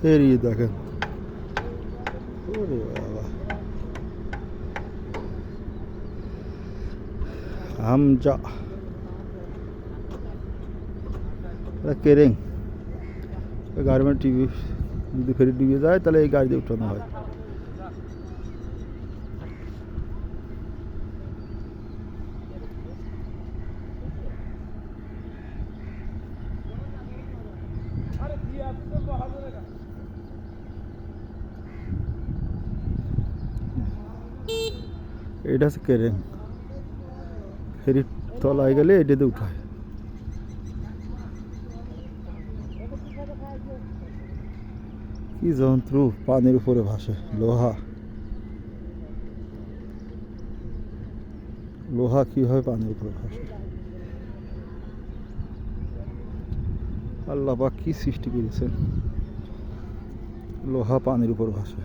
ফেরি দেখেন, ওরে বাবা, হামজা কেরেং গার্মেন্ট টিভি যদি ফেরি ডুবে যায় তাহলে এই গাড়ি দিয়ে উঠানো হয়। এটা হচ্ছে কেরেং, ফেরির তলায় গেলে এটাতে উঠায়। কি যন্ত্র পানির উপরে ভাসে, লোহা লোহা কিভাবে পানির উপরে ভাসে, আল্লাহ পাক কি সৃষ্টি করেছেন, লোহা পানির উপর ভাসে।